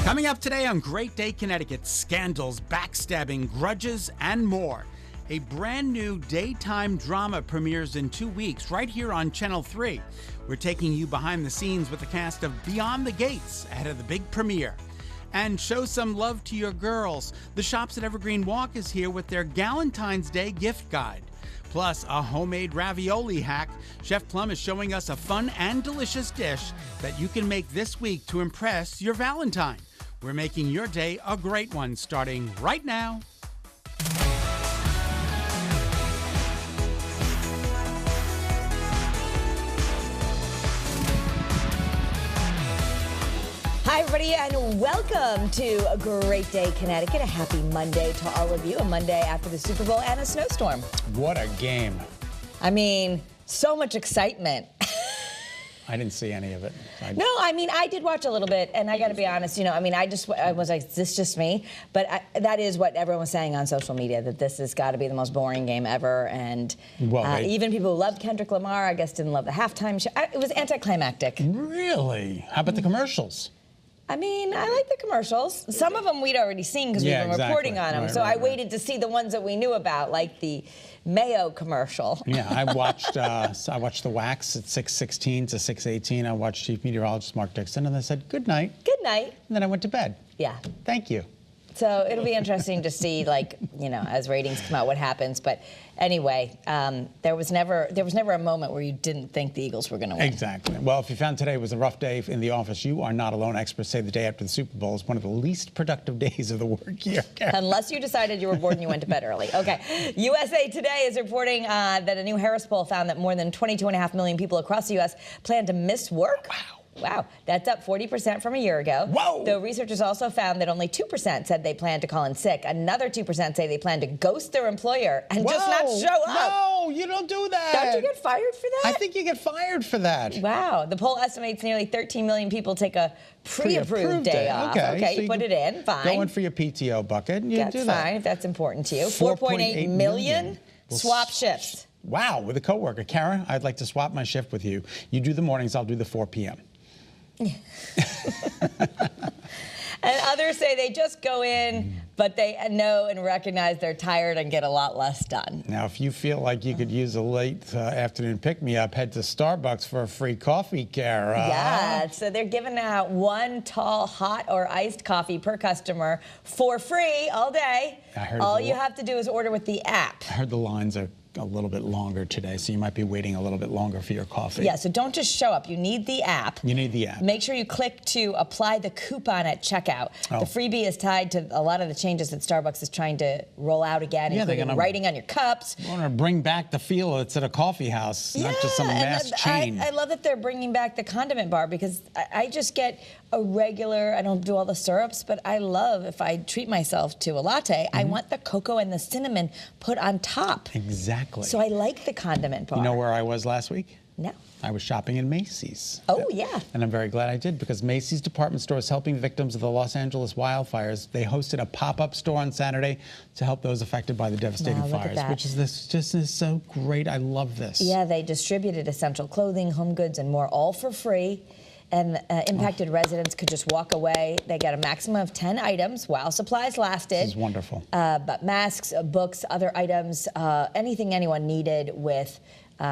Coming up today on Great Day Connecticut, scandals, backstabbing, grudges, and more. A brand new daytime drama premieres in 2 weeks right here on Channel 3. We're taking you behind the scenes with the cast of Beyond the Gates ahead of the big premiere. And show some love to your girls. The shops at Evergreen Walk is here with their Galentine's Day gift guide. Plus, a homemade ravioli hack. Chef Plum is showing us a fun and delicious dish that you can make this week to impress your Valentine. We're making your day a great one, starting right now. Hi, everybody, and welcome to a Great Day Connecticut. A happy Monday to all of you. A Monday after the Super Bowl and a snowstorm. What a game. I mean, so much excitement. I didn't see any of it. No, I mean, I did watch a little bit, and I got to be honest, I mean, I was like, is this just me? But that is what everyone was saying on social media, that this has got to be the most boring game ever. And even people who loved Kendrick Lamar, I guess, didn't love the halftime show. It was anticlimactic. Really? How about the commercials? I mean, I like the commercials. Some of them we'd already seen because we've been reporting on them. I waited to see the ones that we knew about, like the Mayo commercial. Yeah, I watched the Wax at 6:16 to 6:18. I watched Chief Meteorologist Mark Dixon, and I said, good night. Good night. And then I went to bed. Yeah. Thank you. So it'll be interesting to see, like, as ratings come out, what happens. But anyway, there was never a moment where you didn't think the Eagles were going to win. Exactly. Well, if you found today was a rough day in the office, you are not alone. Experts say the day after the Super Bowl is one of the least productive days of the work year. Unless you decided you were bored and you went to bed early. Okay. USA Today is reporting that a new Harris poll found that more than 22.5 million people across the U.S. plan to miss work. Wow, that's up 40% from a year ago. Whoa! Though researchers also found that only 2% said they plan to call in sick. Another 2% say they plan to ghost their employer and just not show up. No, you don't do that. Don't you get fired for that? I think you get fired for that. Wow. The poll estimates nearly 13 million people take a pre-approved day off. Okay, so you put it in, fine. Go in for your PTO bucket and you do that. That's fine if that's important to you. 4.8 million swap shifts. Wow, with a coworker. Kara, I'd like to swap my shift with you. You do the mornings, I'll do the 4 p.m. And others say they just go in, but they know and recognize they're tired and get a lot less done. Now, if you feel like you could use a late afternoon pick-me-up, head to Starbucks for a free coffee, Kara. Yeah, so they're giving out one tall hot or iced coffee per customer for free all day. All you have to do is order with the app. I heard the lines are a little bit longer today, so you might be waiting a little bit longer for your coffee. Yeah, so don't just show up. You need the app. You need the app. Make sure you click to apply the coupon at checkout. Oh. The freebie is tied to a lot of the changes that Starbucks is trying to roll out again, including writing on your cups. They want to bring back the feel that's at a coffee house, not just some mass chain. I love that they're bringing back the condiment bar because I just get a regular, I don't do all the syrups, but I love, if I treat myself to a latte, I want the cocoa and the cinnamon put on top. Exactly. So I like the condiment bar. You know where I was last week? No. I was shopping in Macy's. Oh, yeah. And I'm very glad I did, because Macy's department store is helping victims of the Los Angeles wildfires. They hosted a pop-up store on Saturday to help those affected by the devastating fires, which is just so great. I love this. Yeah, they distributed essential clothing, home goods, and more, all for free. And impacted residents could just walk away. They got a maximum of 10 items while supplies lasted. This is wonderful. But masks, books, other items, anything anyone needed with,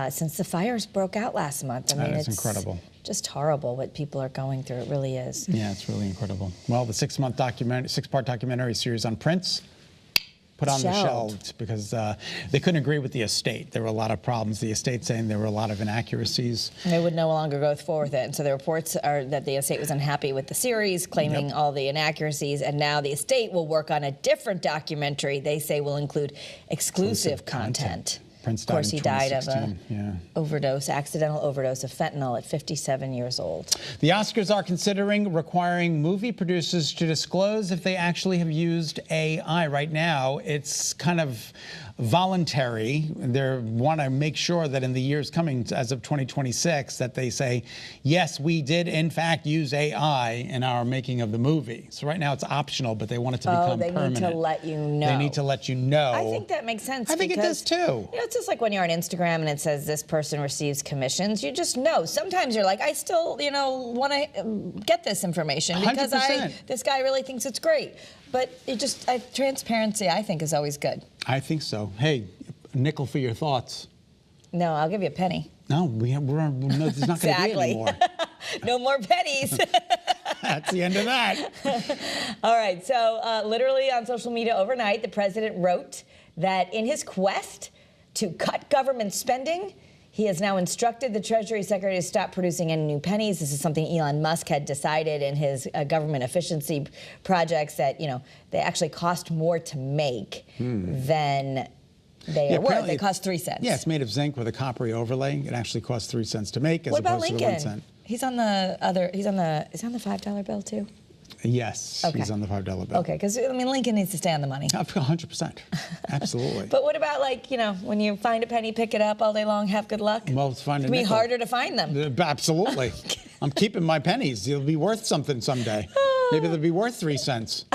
since the fires broke out last month. I mean, it's incredible. Just horrible what people are going through. It really is. Yeah, it's really incredible. Well, the six-part documentary series on Prince put on the shelves because they couldn't agree with the estate. There were a lot of problems. The estate saying there were a lot of inaccuracies. They would no longer go forward with it. And so the reports are that the estate was unhappy with the series, claiming all the inaccuracies. And now the estate will work on a different documentary they say will include exclusive content. Prince died, of course, he died of an accidental overdose of fentanyl at 57 years old. The Oscars are considering requiring movie producers to disclose if they actually have used AI. Right now, it's kind of voluntary. They want to make sure that in the years coming, as of 2026, that they say, yes, we did in fact use AI in our making of the movie. So right now it's optional, but they want it to become permanent. They need to let you know. They need to let you know. I think that makes sense. I think it does too. You know, it's just like when you're on Instagram and it says this person receives commissions. You just know. Sometimes you're like, I still, want to get this information because 100%. This guy really thinks it's great. But transparency, I think, is always good. I think so. Hey, a nickel for your thoughts. No, I'll give you a penny. No, there's not going to be any more. No more pennies. That's the end of that. All right, so literally on social media overnight, the president wrote that in his quest to cut government spending, he has now instructed the Treasury Secretary to stop producing any new pennies. This is something Elon Musk had decided in his government efficiency projects that, they actually cost more to make than they are worth. They cost 3 cents. Yeah, it's made of zinc with a coppery overlay. It actually costs 3 cents to make as opposed to the 1 cent. He's on the $5 bill too? Yes, okay. He's on the $5 bill. Okay, because Lincoln needs to stay on the money. 100%, absolutely. But what about when you find a penny, pick it up all day long, have good luck? Well, it's finding. It'll be harder to find them. Absolutely. I'm keeping my pennies. They'll be worth something someday. Maybe they'll be worth 3 cents.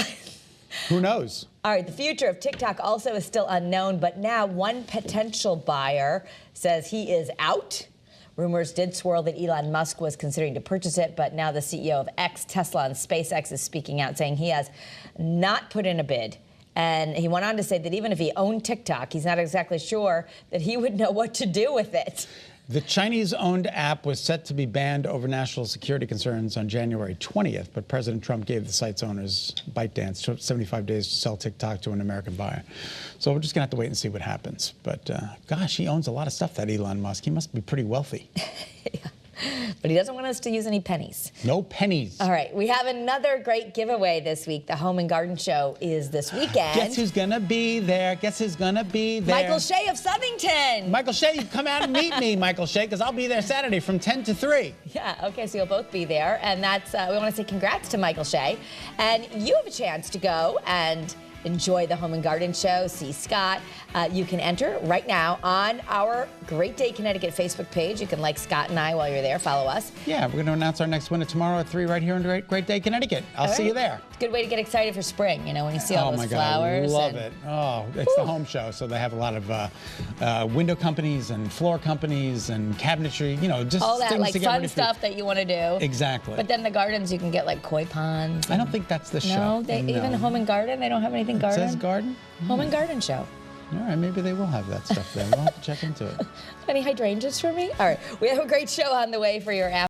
Who knows? All right, the future of TikTok also is still unknown, but now one potential buyer says he is out. Rumors did swirl that Elon Musk was considering to purchase it, but now the CEO of X, Tesla, and SpaceX is speaking out, saying he has not put in a bid. And he went on to say that even if he owned TikTok, he's not exactly sure that he would know what to do with it. The Chinese-owned app was set to be banned over national security concerns on January 20th, but President Trump gave the site's owners ByteDance 75 days to sell TikTok to an American buyer. So we're just going to have to wait and see what happens. But gosh, he owns a lot of stuff, that Elon Musk. He must be pretty wealthy. Yeah. But he doesn't want us to use any pennies. No pennies. All right, we have another great giveaway this week. The Home and Garden Show is this weekend. Guess who's gonna be there? Guess who's gonna be there? Michael Shea of Southington. Michael Shea, you come out and meet me, Michael Shea, because I'll be there Saturday from 10 to 3. Yeah, okay, so you'll both be there. And that's, we want to say congrats to Michael Shea. And you have a chance to go and enjoy the Home and Garden Show, see Scott. You can enter right now on our Great Day Connecticut Facebook page. You can like Scott and I while you're there. Follow us. Yeah, we're going to announce our next winner tomorrow at 3 right here in Great Day Connecticut. I'll see you there. It's a good way to get excited for spring, when you see all those flowers. Oh, my God, I love it. Oh, it's the home show, so they have a lot of window companies and floor companies and cabinetry, just all that, things like to get fun ready stuff that you want to do. Exactly. But then the gardens, you can get like koi ponds. I don't think that's the show. No, even Home and Garden, they don't have anything garden. It says garden? Home and Garden Show. All right, maybe they will have that stuff there. We'll have to check into it. Any hydrangeas for me? All right, we have a great show on the way for your afternoon.